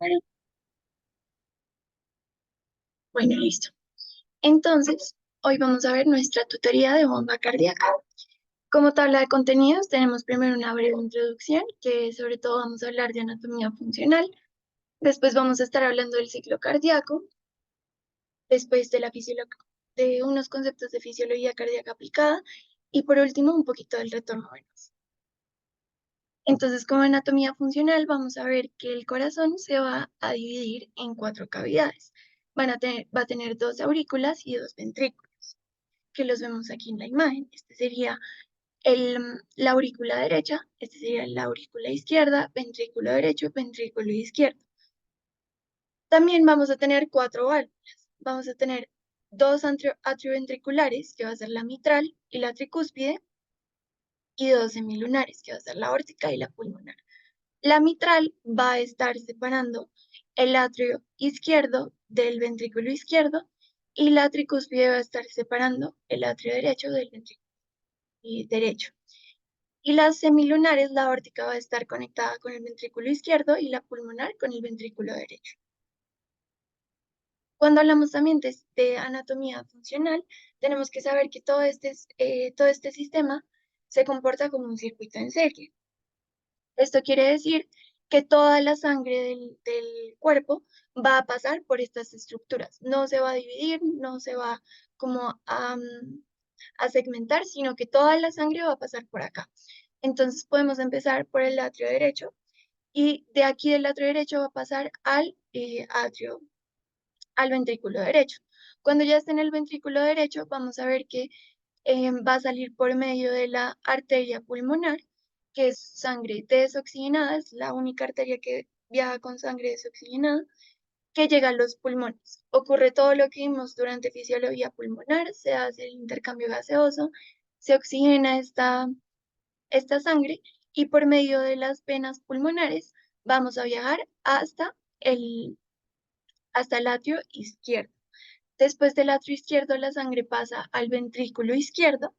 Bueno, bueno, listo. Entonces, hoy vamos a ver nuestra tutoría de bomba cardíaca. Como tabla de contenidos, tenemos primero una breve introducción, que sobre todo vamos a hablar de anatomía funcional. Después vamos a estar hablando del ciclo cardíaco. Después de de unos conceptos de fisiología cardíaca aplicada. Y por último, un poquito del retorno venoso. Entonces, como anatomía funcional, vamos a ver que el corazón se va a dividir en cuatro cavidades. Va a tener dos aurículas y dos ventrículos, que los vemos aquí en la imagen. Este sería la aurícula derecha, este sería la aurícula izquierda, ventrículo derecho, ventrículo izquierdo. También vamos a tener cuatro válvulas. Vamos a tener dos atrioventriculares, que va a ser la mitral y la tricúspide, y dos semilunares, que va a ser la aórtica y la pulmonar. La mitral va a estar separando el atrio izquierdo del ventrículo izquierdo y la tricúspide va a estar separando el atrio derecho del ventrículo derecho. Y las semilunares, la aórtica va a estar conectada con el ventrículo izquierdo y la pulmonar con el ventrículo derecho. Cuando hablamos también de anatomía funcional, tenemos que saber que todo este sistema se comporta como un circuito en serie. Esto quiere decir que toda la sangre del cuerpo va a pasar por estas estructuras. No se va a dividir, no se va como a segmentar, sino que toda la sangre va a pasar por acá. Entonces podemos empezar por el atrio derecho y de aquí del atrio derecho va a pasar al ventrículo derecho. Cuando ya esté en el ventrículo derecho, vamos a ver que va a salir por medio de la arteria pulmonar, que es sangre desoxigenada, es la única arteria que viaja con sangre desoxigenada, que llega a los pulmones. Ocurre todo lo que vimos durante fisiología pulmonar, se hace el intercambio gaseoso, se oxigena esta sangre y por medio de las venas pulmonares vamos a viajar hasta el atrio izquierdo. Después del atrio izquierdo, la sangre pasa al ventrículo izquierdo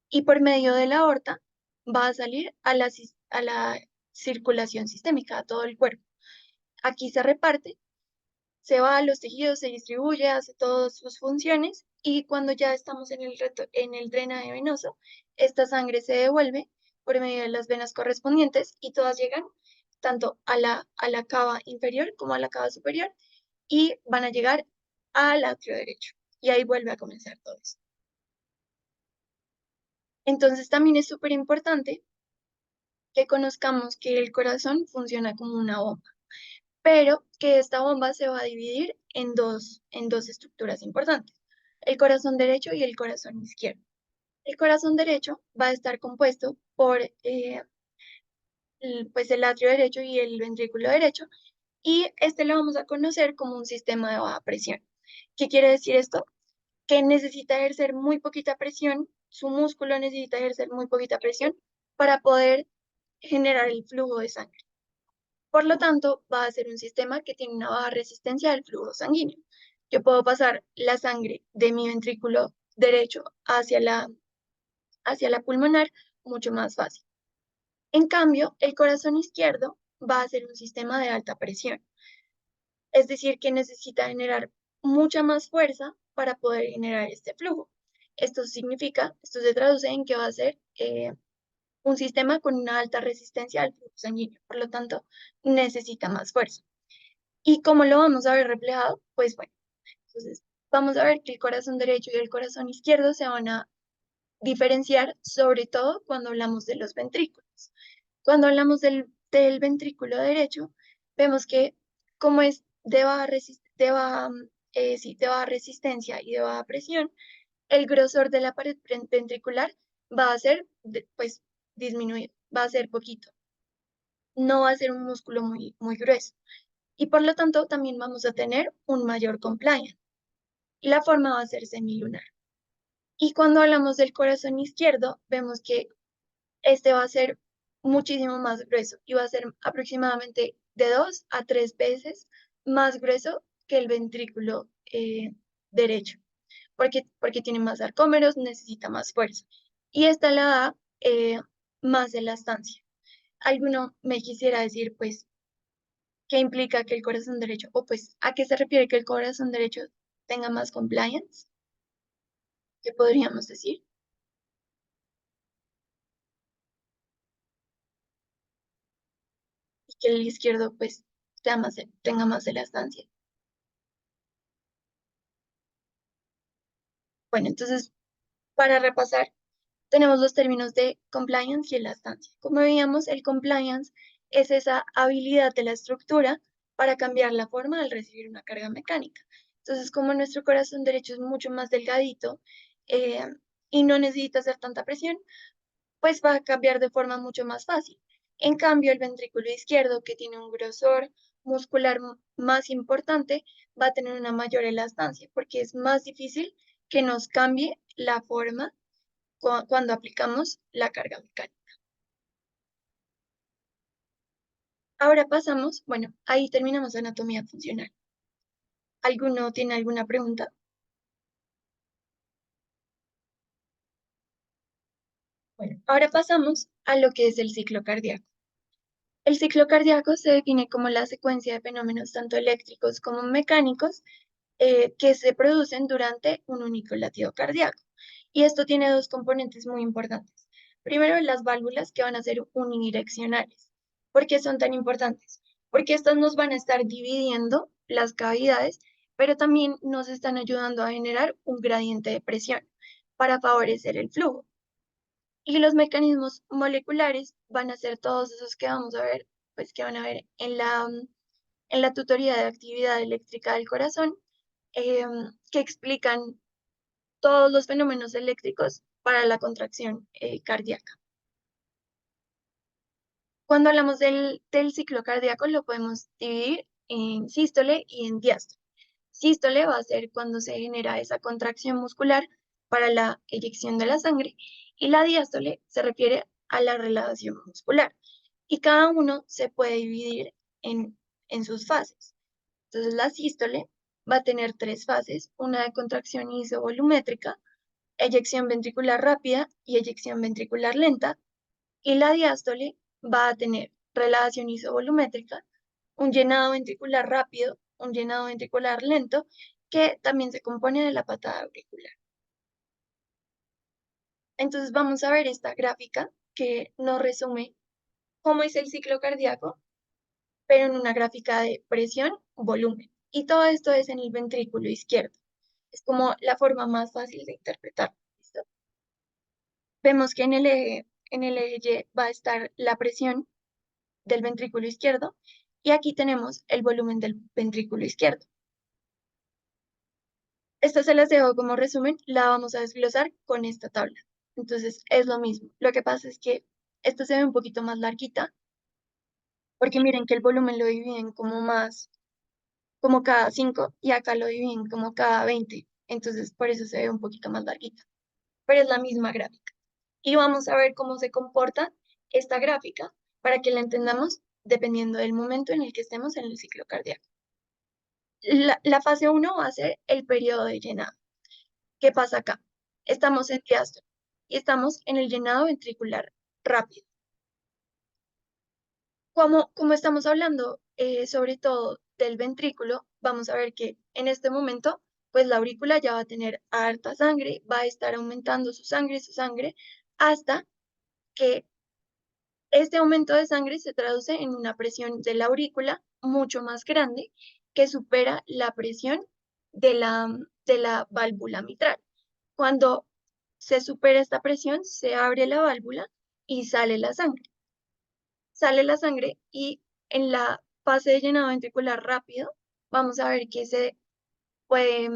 y por medio de la aorta va a salir a la circulación sistémica, a todo el cuerpo. Aquí se reparte, se va a los tejidos, se distribuye, hace todas sus funciones y cuando ya estamos en en el drenaje venoso, esta sangre se devuelve por medio de las venas correspondientes y todas llegan tanto a la cava inferior como a la cava superior y van a llegar al atrio derecho. Y ahí vuelve a comenzar todo esto. Entonces también es súper importante que conozcamos que el corazón funciona como una bomba, pero que esta bomba se va a dividir en dos estructuras importantes, el corazón derecho y el corazón izquierdo. El corazón derecho va a estar compuesto por pues el atrio derecho y el ventrículo derecho, y este lo vamos a conocer como un sistema de baja presión. ¿Qué quiere decir esto? Que necesita ejercer muy poquita presión, su músculo necesita ejercer muy poquita presión para poder generar el flujo de sangre. Por lo tanto, va a ser un sistema que tiene una baja resistencia al flujo sanguíneo. Yo puedo pasar la sangre de mi ventrículo derecho hacia la pulmonar mucho más fácil. En cambio, el corazón izquierdo va a ser un sistema de alta presión, es decir, que necesita generar mucha más fuerza para poder generar este flujo. Esto se traduce en que va a ser un sistema con una alta resistencia al flujo sanguíneo, por lo tanto, necesita más fuerza. ¿Y cómo lo vamos a ver reflejado? Pues bueno, entonces vamos a ver que el corazón derecho y el corazón izquierdo se van a diferenciar, sobre todo cuando hablamos de los ventrículos. Cuando hablamos del ventrículo derecho, vemos que como es de baja resistencia y de baja presión, el grosor de la pared ventricular va a ser pues disminuido, va a ser poquito, no va a ser un músculo muy grueso y por lo tanto también vamos a tener un mayor compliance. La forma va a ser semilunar. Y cuando hablamos del corazón izquierdo, vemos que este va a ser muchísimo más grueso y va a ser aproximadamente de 2 a 3 veces más grueso que el ventrículo derecho, porque tiene más arcómeros, necesita más fuerza. Y esta la da más elastancia. Alguno me quisiera decir, pues, ¿Qué implica que el corazón derecho, o pues, a qué se refiere que el corazón derecho tenga más compliance? ¿Qué podríamos decir? Y que el izquierdo, pues, tenga más elastancia. Bueno, entonces, para repasar, tenemos los términos de compliance y elastancia. Como veíamos, el compliance es esa habilidad de la estructura para cambiar la forma al recibir una carga mecánica. Entonces, como nuestro corazón derecho es mucho más delgadito eh, y no necesita hacer tanta presión, pues va a cambiar de forma mucho más fácil. En cambio, el ventrículo izquierdo, que tiene un grosor muscular más importante, va a tener una mayor elastancia porque es más difícil que nos cambie la forma cuando aplicamos la carga mecánica. Ahora pasamos, bueno, ahí terminamos anatomía funcional. ¿Alguno tiene alguna pregunta? Bueno, ahora pasamos a lo que es el ciclo cardíaco. El ciclo cardíaco se define como la secuencia de fenómenos tanto eléctricos como mecánicos que se producen durante un único latido cardíaco. Y esto tiene dos componentes muy importantes. Primero, las válvulas que van a ser unidireccionales. ¿Por qué son tan importantes? Porque estas nos van a estar dividiendo las cavidades, pero también nos están ayudando a generar un gradiente de presión para favorecer el flujo. Y los mecanismos moleculares van a ser todos esos que vamos a ver, pues que van a ver en la tutoría de actividad eléctrica del corazón, que explican todos los fenómenos eléctricos para la contracción cardíaca. Cuando hablamos del ciclo cardíaco, lo podemos dividir en sístole y en diástole. Sístole va a ser cuando se genera esa contracción muscular para la eyección de la sangre y la diástole se refiere a la relajación muscular. Y cada uno se puede dividir en sus fases. Entonces, la sístole va a tener tres fases, una de contracción isovolumétrica, eyección ventricular rápida y eyección ventricular lenta, y la diástole va a tener relajación isovolumétrica, un llenado ventricular rápido, un llenado ventricular lento, que también se compone de la patada auricular. Entonces vamos a ver esta gráfica que nos resume cómo es el ciclo cardíaco, pero en una gráfica de presión, volumen. Y todo esto es en el ventrículo izquierdo. Es como la forma más fácil de interpretar. ¿Listo? Vemos que en el eje Y va a estar la presión del ventrículo izquierdo y aquí tenemos el volumen del ventrículo izquierdo. Esta se las dejo como resumen, la vamos a desglosar con esta tabla. Entonces es lo mismo. Lo que pasa es que esta se ve un poquito más larguita porque miren que el volumen lo dividen como más, como cada 5 y acá lo dividen como cada 20. Entonces por eso se ve un poquito más larguita. Pero es la misma gráfica. Y vamos a ver cómo se comporta esta gráfica para que la entendamos dependiendo del momento en el que estemos en el ciclo cardíaco. La fase 1 va a ser el periodo de llenado. ¿Qué pasa acá? Estamos en diástole y estamos en el llenado ventricular rápido. Como estamos hablando sobre todo del ventrículo, vamos a ver que en este momento, pues la aurícula ya va a tener harta sangre, va a estar aumentando su sangre, hasta que este aumento de sangre se traduce en una presión de la aurícula mucho más grande que supera la presión de la válvula mitral. Cuando se supera esta presión, se abre la válvula y sale la sangre. Sale la sangre y en la fase de llenado ventricular rápido, vamos a ver que puede,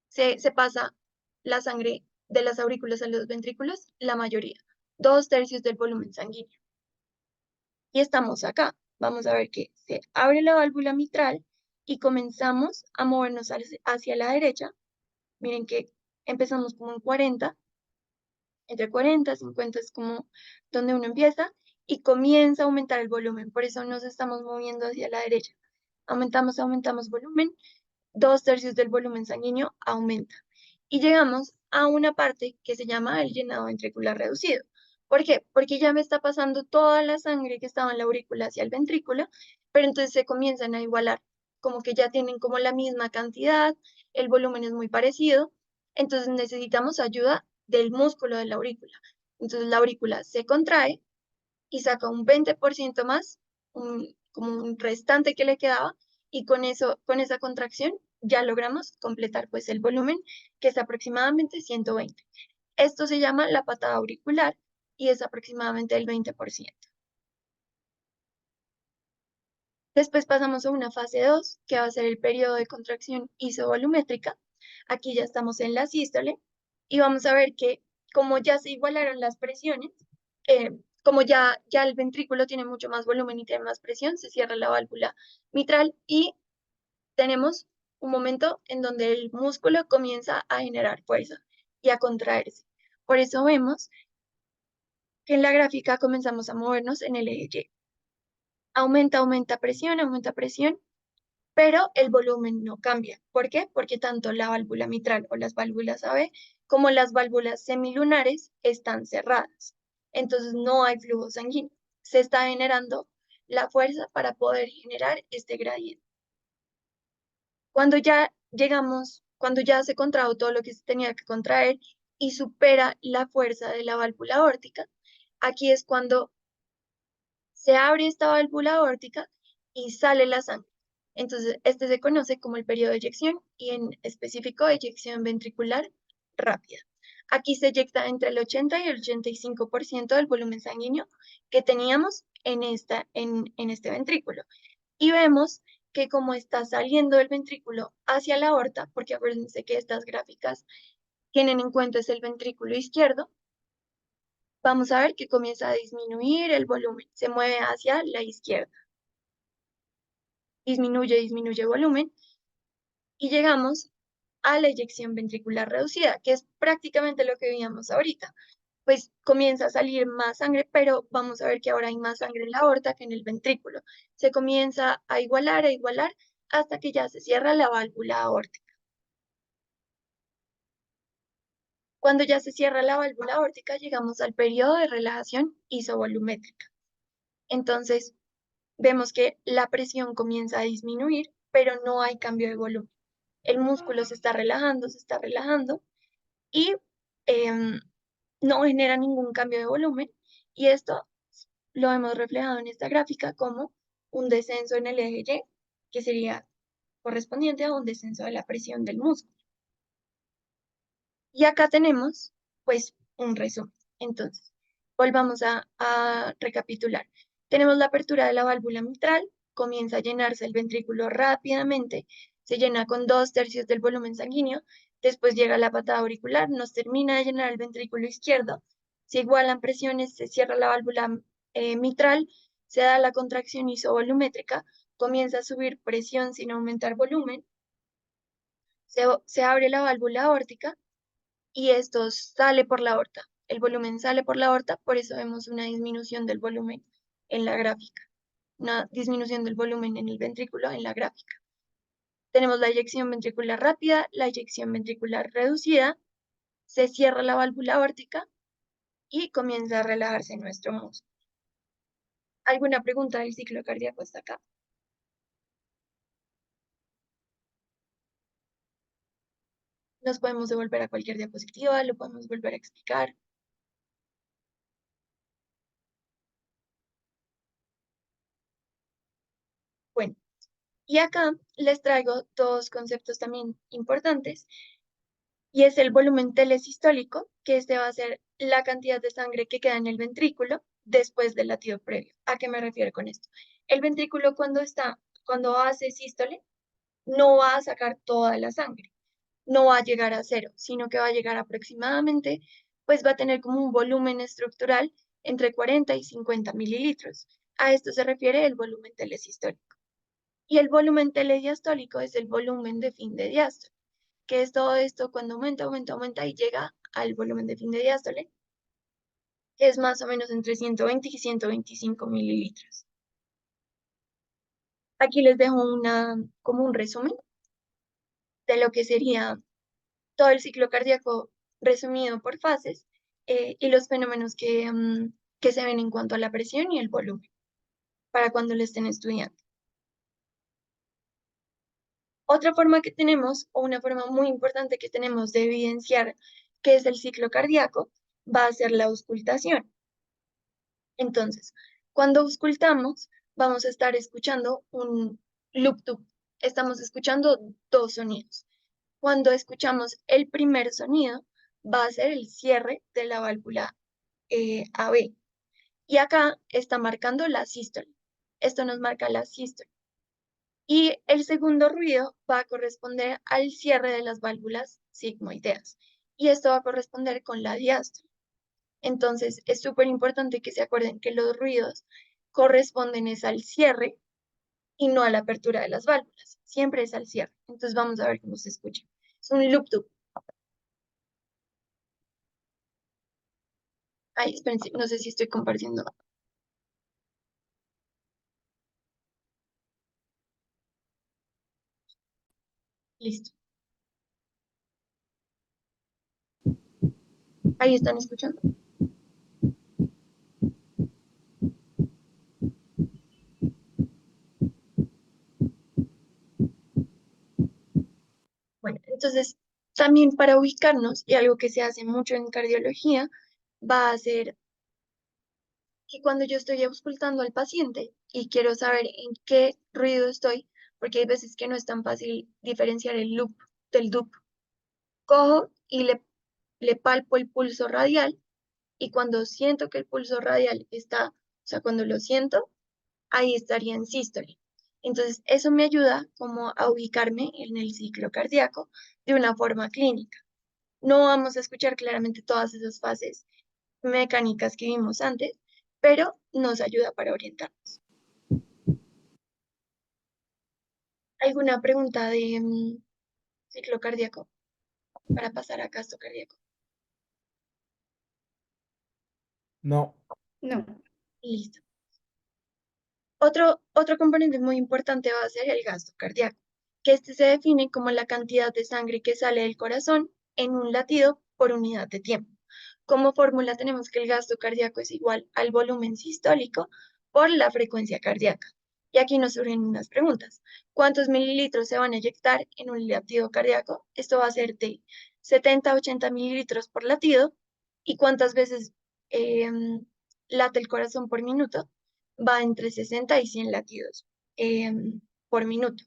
se pasa la sangre de las aurículas a los ventrículos, la mayoría, 2/3 del volumen sanguíneo. Y estamos acá. Vamos a ver que se abre la válvula mitral y comenzamos a movernos hacia la derecha. Miren que empezamos como en 40, entre 40 y 50 es como donde uno empieza y comienza a aumentar el volumen. Por eso nos estamos moviendo hacia la derecha. Aumentamos volumen, 2/3 del volumen sanguíneo aumenta. Y llegamos a una parte que se llama el llenado ventricular reducido. ¿Por qué? Porque ya me está pasando toda la sangre que estaba en la aurícula hacia el ventrículo, pero entonces se comienzan a igualar, como que ya tienen como la misma cantidad, el volumen es muy parecido, entonces necesitamos ayuda del músculo de la aurícula. Entonces la aurícula se contrae y saca un 20% más, como un restante que le quedaba, y con eso, con esa contracción, ya logramos completar pues el volumen, que es aproximadamente 120. Esto se llama la patada auricular y es aproximadamente el 20%. Después pasamos a una fase 2, que va a ser el periodo de contracción isovolumétrica. Aquí ya estamos en la sístole y vamos a ver que como ya se igualaron las presiones, como ya el ventrículo tiene mucho más volumen y tiene más presión, se cierra la válvula mitral y tenemos un momento en donde el músculo comienza a generar fuerza y a contraerse. Por eso vemos que en la gráfica comenzamos a movernos en el eje Y. Aumenta presión, pero el volumen no cambia. ¿Por qué? Porque tanto la válvula mitral o las válvulas AB como las válvulas semilunares están cerradas. Entonces no hay flujo sanguíneo. Se está generando la fuerza para poder generar este gradiente. Cuando ya llegamos, cuando ya se contrajo todo lo que se tenía que contraer y supera la fuerza de la válvula aórtica, aquí es cuando se abre esta válvula aórtica y sale la sangre. Entonces, este se conoce como el periodo de eyección y en específico eyección ventricular rápida. Aquí se eyecta entre el 80 y el 85% del volumen sanguíneo que teníamos en este ventrículo. Y vemos que como está saliendo el ventrículo hacia la aorta, porque acuérdense que estas gráficas tienen en cuenta es el ventrículo izquierdo, vamos a ver que comienza a disminuir el volumen, se mueve hacia la izquierda, disminuye volumen y llegamos a la eyección ventricular reducida, que es prácticamente lo que veíamos ahorita. Pues comienza a salir más sangre, pero vamos a ver que ahora hay más sangre en la aorta que en el ventrículo. Se comienza a igualar, hasta que ya se cierra la válvula aórtica. Cuando ya se cierra la válvula aórtica, llegamos al periodo de relajación isovolumétrica. Entonces, vemos que la presión comienza a disminuir, pero no hay cambio de volumen. El músculo se está relajando y em, no genera ningún cambio de volumen. Y esto lo hemos reflejado en esta gráfica como un descenso en el eje Y, que sería correspondiente a un descenso de la presión del músculo. Y acá tenemos, pues, un resumen. Entonces, volvamos a recapitular. Tenemos la apertura de la válvula mitral, comienza a llenarse el ventrículo rápidamente, se llena con 2/3 del volumen sanguíneo, después llega la patada auricular, nos termina de llenar el ventrículo izquierdo, se igualan presiones, se cierra la válvula mitral, se da la contracción isovolumétrica, comienza a subir presión sin aumentar volumen, se abre la válvula aórtica y esto sale por la aorta. El volumen sale por la aorta, por eso vemos una disminución del volumen en la gráfica, una disminución del volumen en el ventrículo en la gráfica. Tenemos la eyección ventricular rápida, la eyección ventricular reducida, se cierra la válvula aórtica y comienza a relajarse nuestro músculo. ¿Alguna pregunta del ciclo cardíaco hasta acá? Nos podemos devolver a cualquier diapositiva, lo podemos volver a explicar. Bueno, y acá les traigo dos conceptos también importantes y es el volumen telesistólico, que este va a ser la cantidad de sangre que queda en el ventrículo después del latido previo. ¿A qué me refiero con esto? El ventrículo cuando hace sístole, no va a sacar toda la sangre, no va a llegar a cero, sino que va a llegar aproximadamente, pues va a tener como un volumen estructural entre 40 y 50 mililitros. A esto se refiere el volumen telesistólico. Y el volumen telediastólico es el volumen de fin de diástole, que es todo esto cuando aumenta y llega al volumen de fin de diástole, que es más o menos entre 120 y 125 mililitros. Aquí les dejo como un resumen de lo que sería todo el ciclo cardíaco resumido por fases. y los fenómenos que se ven en cuanto a la presión y el volumen para cuando lo estén estudiando. Otra forma que tenemos, o una forma muy importante que tenemos de evidenciar qué es el ciclo cardíaco, va a ser la auscultación. Entonces, cuando auscultamos, vamos a estar escuchando un loop tube. Estamos escuchando dos sonidos. Cuando escuchamos el primer sonido, va a ser el cierre de la válvula AB. Y acá está marcando la sístole. Esto nos marca la sístole. Y el segundo ruido va a corresponder al cierre de las válvulas sigmoideas. Y esto va a corresponder con la diástole. Entonces, es súper importante que se acuerden que los ruidos corresponden es al cierre y no a la apertura de las válvulas. Siempre es al cierre. Entonces, vamos a ver cómo se escucha. Es un loop tube. Ay, espérense, no sé si estoy compartiendo. Listo. Ahí están escuchando. Bueno, entonces, también para ubicarnos, y algo que se hace mucho en cardiología, va a ser que cuando yo estoy auscultando al paciente y quiero saber en qué ruido estoy, porque hay veces que no es tan fácil diferenciar el loop del dup, cojo y le palpo el pulso radial y cuando siento que el pulso radial está, o sea, cuando lo siento, ahí estaría en sístole. Entonces, eso me ayuda como a ubicarme en el ciclo cardíaco de una forma clínica. No vamos a escuchar claramente todas esas fases mecánicas que vimos antes, pero nos ayuda para orientarnos. ¿Alguna pregunta de ciclo cardíaco para pasar a gasto cardíaco? No. No. Listo. Otro componente muy importante va a ser el gasto cardíaco, que este se define como la cantidad de sangre que sale del corazón en un latido por unidad de tiempo. Como fórmula tenemos que el gasto cardíaco es igual al volumen sistólico por la frecuencia cardíaca. Y aquí nos surgen unas preguntas. ¿Cuántos mililitros se van a inyectar en un latido cardíaco? Esto va a ser de 70 a 80 mililitros por latido. ¿Y cuántas veces late el corazón por minuto? Va entre 60 y 100 latidos por minuto.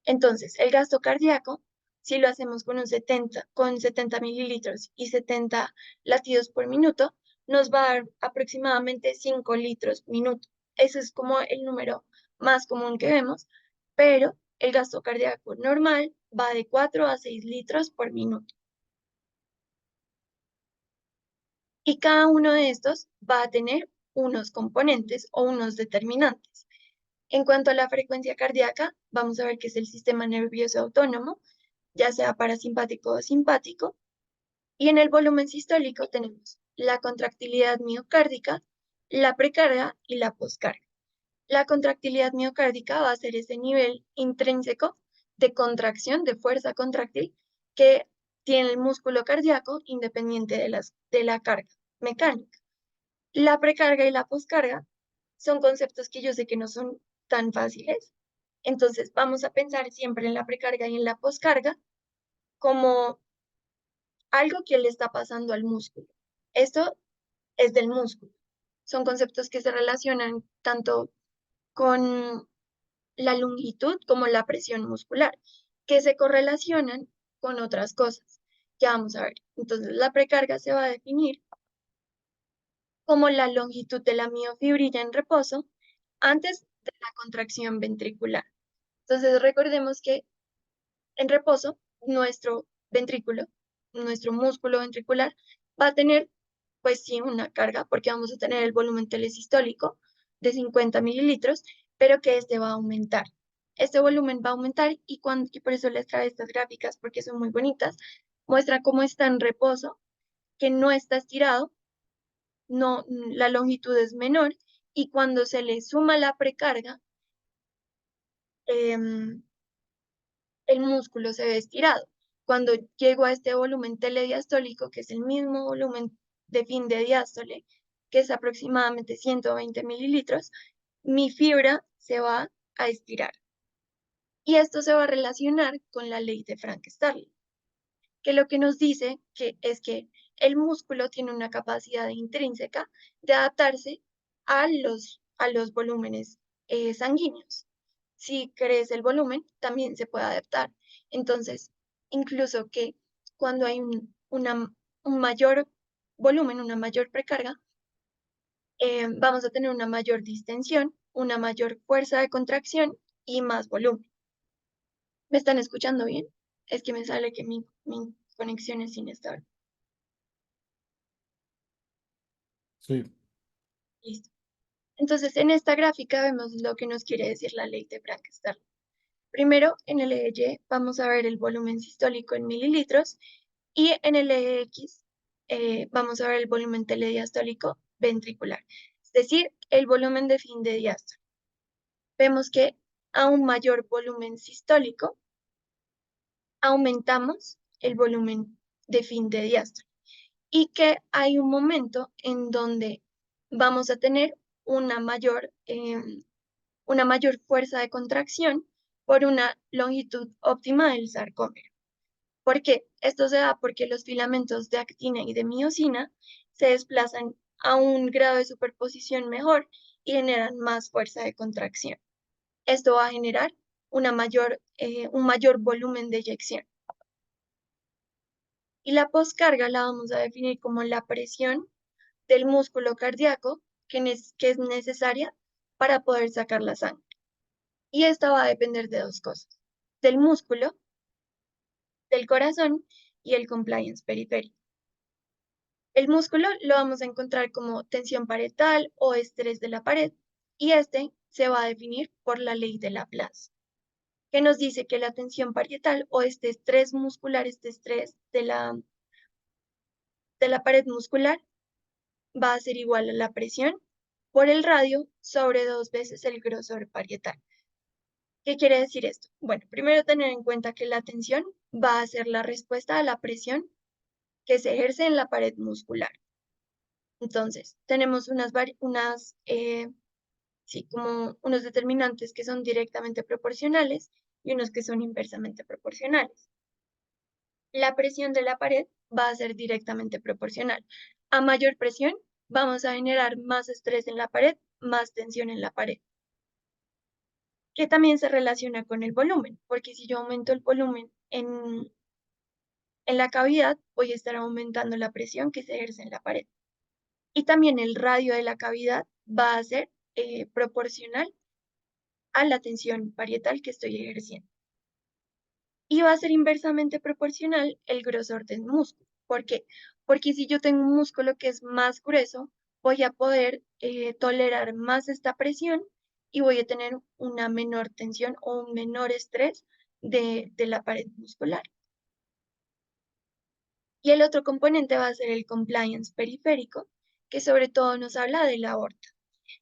Entonces, el gasto cardíaco, si lo hacemos con 70 mililitros y 70 latidos por minuto, nos va a dar aproximadamente 5 litros minuto. Ese es como el número más común que vemos, pero el gasto cardíaco normal va de 4 a 6 litros por minuto. Y cada uno de estos va a tener unos componentes o unos determinantes. En cuanto a la frecuencia cardíaca, vamos a ver que es el sistema nervioso autónomo, ya sea parasimpático o simpático. Y en el volumen sistólico tenemos la contractilidad miocárdica, la precarga y la poscarga. La contractilidad miocárdica va a ser ese nivel intrínseco de contracción, de fuerza contráctil, que tiene el músculo cardíaco independiente de la carga mecánica. La precarga y la poscarga son conceptos que yo sé que no son tan fáciles. Entonces vamos a pensar siempre en la precarga y en la poscarga como algo que le está pasando al músculo. Esto es del músculo. Son conceptos que se relacionan tanto con la longitud como la presión muscular, que se correlacionan con otras cosas. Ya vamos a ver. Entonces la precarga se va a definir como la longitud de la miofibrilla en reposo antes de la contracción ventricular. Entonces recordemos que en reposo nuestro ventrículo, nuestro músculo ventricular va a tener pues sí una carga porque vamos a tener el volumen telesistólico de 50 mililitros, pero que este va a aumentar. Este volumen va a aumentar y por eso les trae estas gráficas porque son muy bonitas. Muestra cómo está en reposo, que no está estirado, no, la longitud es menor y cuando se le suma la precarga, el músculo se ve estirado. Cuando llego a este volumen telediastólico, que es el mismo volumen de fin de diástole, que es aproximadamente 120 mililitros, mi fibra se va a estirar. Y esto se va a relacionar con la ley de Frank-Starling, que lo que nos dice es que el músculo tiene una capacidad intrínseca de adaptarse a los volúmenes sanguíneos. Si crece el volumen, también se puede adaptar. Entonces, incluso que cuando hay un mayor volumen, una mayor precarga, vamos a tener una mayor distensión, una mayor fuerza de contracción y más volumen. ¿Me están escuchando bien? Es que me sale que mi conexión es inestable. Sí. Listo. Entonces, en esta gráfica vemos lo que nos quiere decir la ley de Frank-Starling. Primero, en el eje Y vamos a ver el volumen sistólico en mililitros y en el eje X vamos a ver el volumen telediastólico ventricular, es decir, el volumen de fin de diástole. Vemos que a un mayor volumen sistólico aumentamos el volumen de fin de diástole y que hay un momento en donde vamos a tener una mayor fuerza de contracción por una longitud óptima del sarcómero. ¿Por qué? Esto se da porque los filamentos de actina y de miosina se desplazan a un grado de superposición mejor y generan más fuerza de contracción. Esto va a generar un mayor volumen de eyección. Y la poscarga la vamos a definir como la presión del músculo cardíaco que es necesaria para poder sacar la sangre. Y esta va a depender de dos cosas, del músculo, del corazón y el compliance periférico. El músculo lo vamos a encontrar como tensión parietal o estrés de la pared y este se va a definir por la ley de Laplace, que nos dice que la tensión parietal o este estrés muscular, este estrés de la pared muscular va a ser igual a la presión por el radio sobre 2 veces el grosor parietal. ¿Qué quiere decir esto? Bueno, primero tener en cuenta que la tensión va a ser la respuesta a la presión que se ejerce en la pared muscular. Entonces, tenemos como unos determinantes que son directamente proporcionales y unos que son inversamente proporcionales. La presión de la pared va a ser directamente proporcional. A mayor presión, vamos a generar más estrés en la pared, más tensión en la pared, que también se relaciona con el volumen, porque si yo aumento el volumen en la cavidad, voy a estar aumentando la presión que se ejerce en la pared. Y también el radio de la cavidad va a ser proporcional a la tensión parietal que estoy ejerciendo. Y va a ser inversamente proporcional el grosor del músculo. ¿Por qué? Porque si yo tengo un músculo que es más grueso, voy a poder tolerar más esta presión y voy a tener una menor tensión o un menor estrés de la pared muscular. Y el otro componente va a ser el compliance periférico, que sobre todo nos habla de la aorta.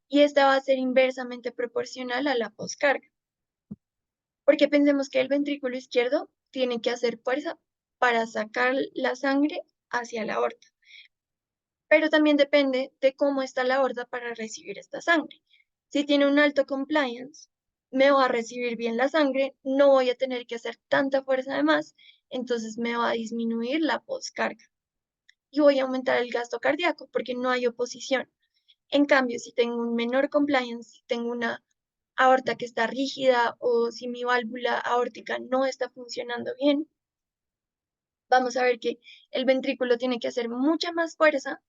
Y esta va a ser inversamente proporcional a la poscarga. Porque pensemos que el ventrículo izquierdo tiene que hacer fuerza para sacar la sangre hacia la aorta. Pero también depende de cómo está la aorta para recibir esta sangre. Si tiene un alto compliance, me va a recibir bien la sangre, no voy a tener que hacer tanta fuerza de más, entonces me va a disminuir la poscarga. Y voy a aumentar el gasto cardíaco porque no hay oposición. En cambio, si tengo un menor compliance, si tengo una aorta que está rígida o si mi válvula aórtica no está funcionando bien, vamos a ver que el ventrículo tiene que hacer mucha más fuerza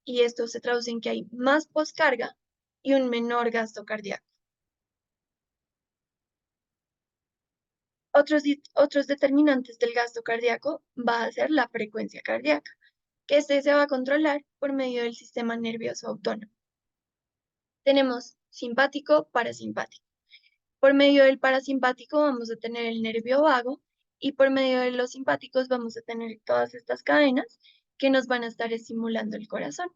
y esto se traduce en que hay más poscarga y un menor gasto cardíaco. Otros determinantes del gasto cardíaco va a ser la frecuencia cardíaca, que este se va a controlar por medio del sistema nervioso autónomo. Tenemos simpático, parasimpático. Por medio del parasimpático vamos a tener el nervio vago y por medio de los simpáticos vamos a tener todas estas cadenas que nos van a estar estimulando el corazón.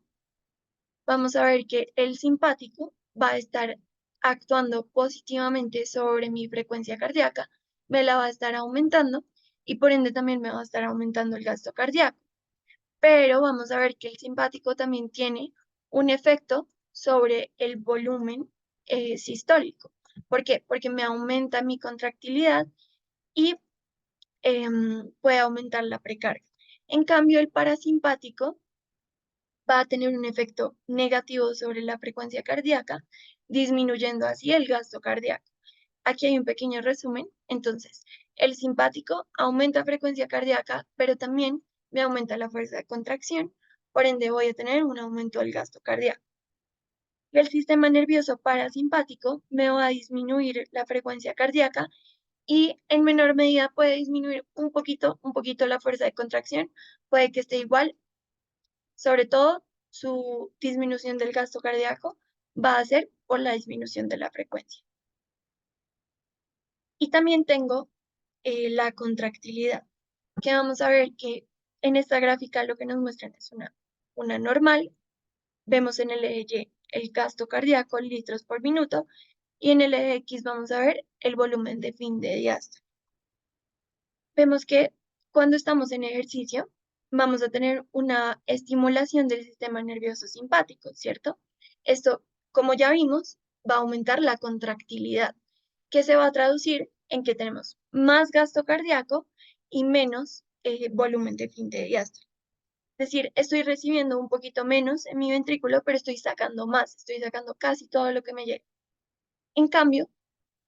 Vamos a ver que el simpático va a estar actuando positivamente sobre mi frecuencia cardíaca, me la va a estar aumentando y por ende también me va a estar aumentando el gasto cardíaco. pero vamos a ver que el simpático también tiene un efecto sobre el volumen sistólico. ¿Por qué? Porque me aumenta mi contractilidad y puede aumentar la precarga. En cambio, el parasimpático va a tener un efecto negativo sobre la frecuencia cardíaca, disminuyendo así el gasto cardíaco. Aquí hay un pequeño resumen. Entonces, el simpático aumenta frecuencia cardíaca, pero también me aumenta la fuerza de contracción, por ende voy a tener un aumento del gasto cardíaco. Y el sistema nervioso parasimpático me va a disminuir la frecuencia cardíaca y en menor medida puede disminuir un poquito la fuerza de contracción, puede que esté igual, sobre todo su disminución del gasto cardíaco va a ser por la disminución de la frecuencia. Y también tengo la contractilidad, que vamos a ver que en esta gráfica lo que nos muestran es una normal. Vemos en el eje Y el gasto cardíaco en litros por minuto y en el eje X vamos a ver el volumen de fin de diástole. Vemos que cuando estamos en ejercicio vamos a tener una estimulación del sistema nervioso simpático, ¿cierto? Esto, como ya vimos, va a aumentar la contractilidad, que se va a traducir en que tenemos más gasto cardíaco y menos volumen de fin de diástole. Es decir, estoy recibiendo un poquito menos en mi ventrículo, pero estoy sacando más, estoy sacando casi todo lo que me llega. En cambio,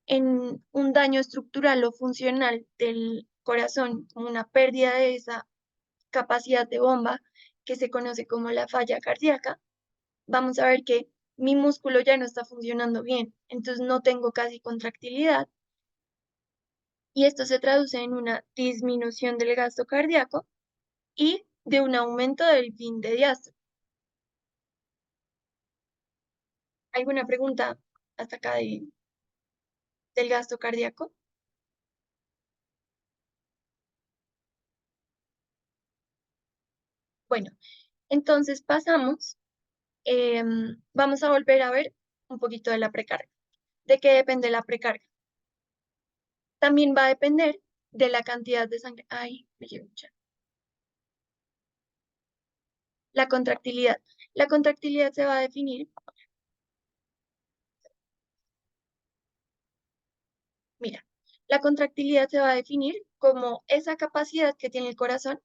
en un daño estructural o funcional del corazón, como una pérdida de esa capacidad de bomba que se conoce como la falla cardíaca, vamos a ver que mi músculo ya no está funcionando bien, entonces no tengo casi contractilidad y esto se traduce en una disminución del gasto cardíaco y de un aumento del fin de diástole. ¿Alguna pregunta hasta acá del gasto cardíaco? Bueno, entonces pasamos, vamos a volver a ver un poquito de la precarga. ¿De qué depende la precarga? También va a depender de la cantidad de sangre. Ay, me llevo mucha. La contractilidad. La contractilidad se va a definir, mira, la contractilidad se va a definir como esa capacidad que tiene el corazón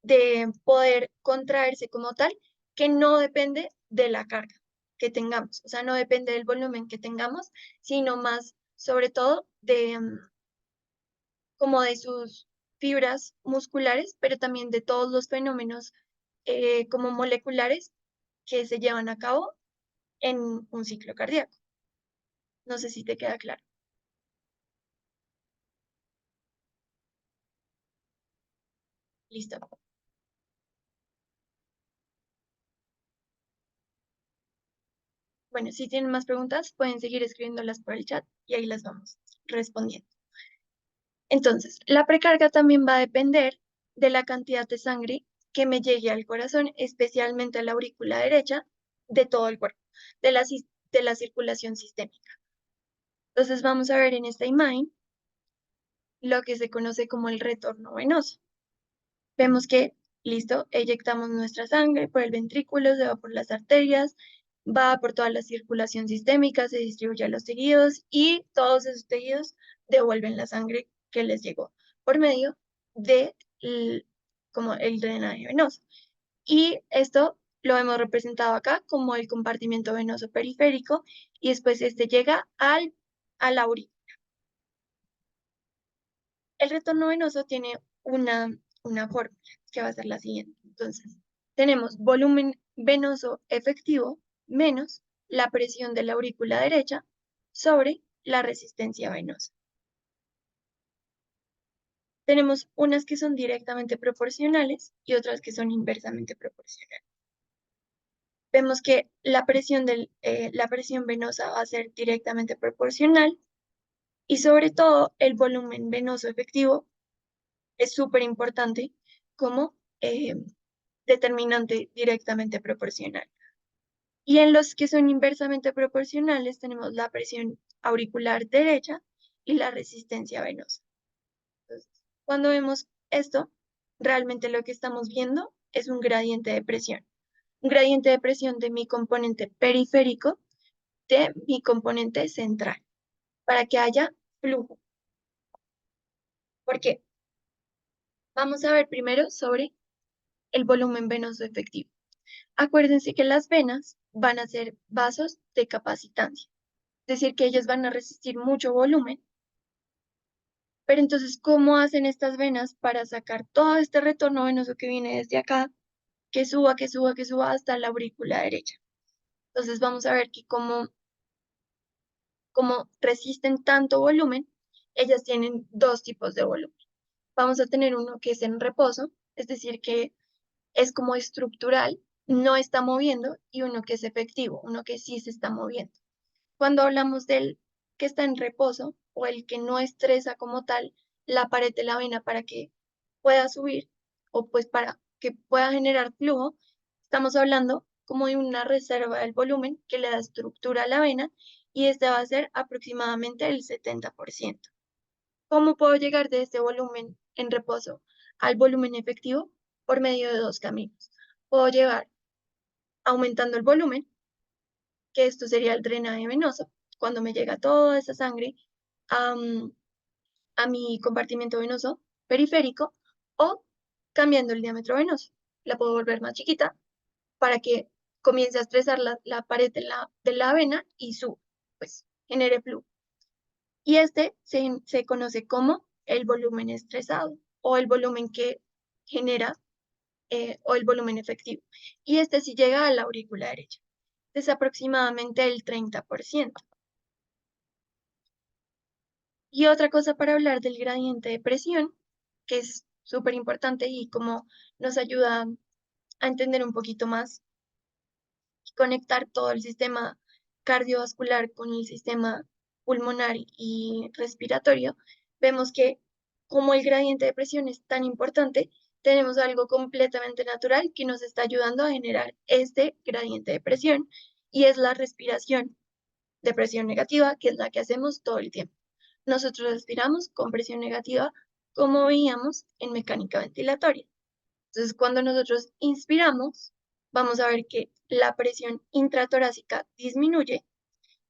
de poder contraerse como tal, que no depende de la carga que tengamos, o sea, no depende del volumen que tengamos, sino más sobre todo de como de sus fibras musculares, pero también de todos los fenómenos como moleculares que se llevan a cabo en un ciclo cardíaco. No sé si te queda claro. Listo. Bueno, si tienen más preguntas, pueden seguir escribiéndolas por el chat y ahí las vamos respondiendo. Entonces, la precarga también va a depender de la cantidad de sangre que me llegue al corazón, especialmente a la aurícula derecha, de todo el cuerpo, de la circulación sistémica. Entonces, vamos a ver en esta imagen lo que se conoce como el retorno venoso. Vemos que, listo, eyectamos nuestra sangre por el ventrículo, se va por las arterias, va por toda la circulación sistémica, se distribuye a los tejidos y todos esos tejidos devuelven la sangre que les llegó por medio de como el drenaje venoso. Y esto lo hemos representado acá como el compartimiento venoso periférico y después este llega a la aurícula. El retorno venoso tiene una fórmula que va a ser la siguiente. Entonces, tenemos volumen venoso efectivo menos la presión de la aurícula derecha sobre la resistencia venosa. Tenemos unas que son directamente proporcionales y otras que son inversamente proporcionales. Vemos que la presión venosa va a ser directamente proporcional y sobre todo el volumen venoso efectivo es súper importante como determinante directamente proporcional. Y en los que son inversamente proporcionales tenemos la presión auricular derecha y la resistencia venosa. Entonces, cuando vemos esto, realmente lo que estamos viendo es un gradiente de presión. Un gradiente de presión de mi componente periférico de mi componente central, para que haya flujo. ¿Por qué? Vamos a ver primero sobre el volumen venoso efectivo. Acuérdense que las venas van a ser vasos de capacitancia, es decir, que ellos van a resistir mucho volumen. Pero entonces, ¿cómo hacen estas venas para sacar todo este retorno venoso que viene desde acá, que suba, que suba, que suba hasta la aurícula derecha? Entonces vamos a ver que como resisten tanto volumen, ellas tienen dos tipos de volumen. Vamos a tener uno que es en reposo, es decir, que es como estructural, no está moviendo, y uno que es efectivo, uno que sí se está moviendo. Cuando hablamos del que está en reposo o el que no estresa como tal la pared de la vena para que pueda subir o pues para que pueda generar flujo, estamos hablando como de una reserva del volumen que le da estructura a la vena y este va a ser aproximadamente el 70%. ¿Cómo puedo llegar de este volumen en reposo al volumen efectivo? Por medio de dos caminos. Puedo llegar aumentando el volumen, que esto sería el drenaje venoso, cuando me llega toda esa sangre a, a mi compartimiento venoso periférico, o cambiando el diámetro venoso. La puedo volver más chiquita para que comience a estresar la pared de la vena y pues genere flujo. Y este se conoce como el volumen estresado o el volumen que genera o el volumen efectivo. Y este sí llega a la aurícula derecha. Es aproximadamente el 30%. Y otra cosa para hablar del gradiente de presión, que es súper importante y como nos ayuda a entender un poquito más y conectar todo el sistema cardiovascular con el sistema pulmonar y respiratorio, vemos que como el gradiente de presión es tan importante, tenemos algo completamente natural que nos está ayudando a generar este gradiente de presión y es la respiración de presión negativa, que es la que hacemos todo el tiempo. Nosotros respiramos con presión negativa, como veíamos en mecánica ventilatoria. Entonces, cuando nosotros inspiramos, vamos a ver que la presión intratorácica disminuye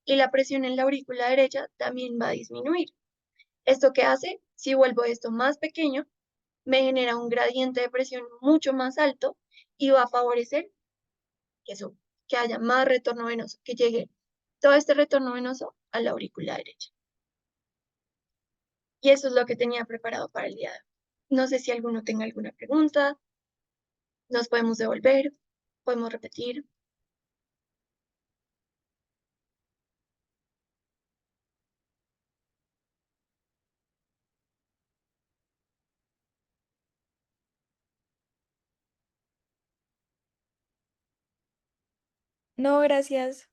y la presión en la aurícula derecha también va a disminuir. ¿Esto qué hace? Si vuelvo esto más pequeño, me genera un gradiente de presión mucho más alto y va a favorecer eso, que haya más retorno venoso, que llegue todo este retorno venoso a la aurícula derecha. Y eso es lo que tenía preparado para el día de hoy. No sé si alguno tenga alguna pregunta, nos podemos devolver, podemos repetir. No, gracias.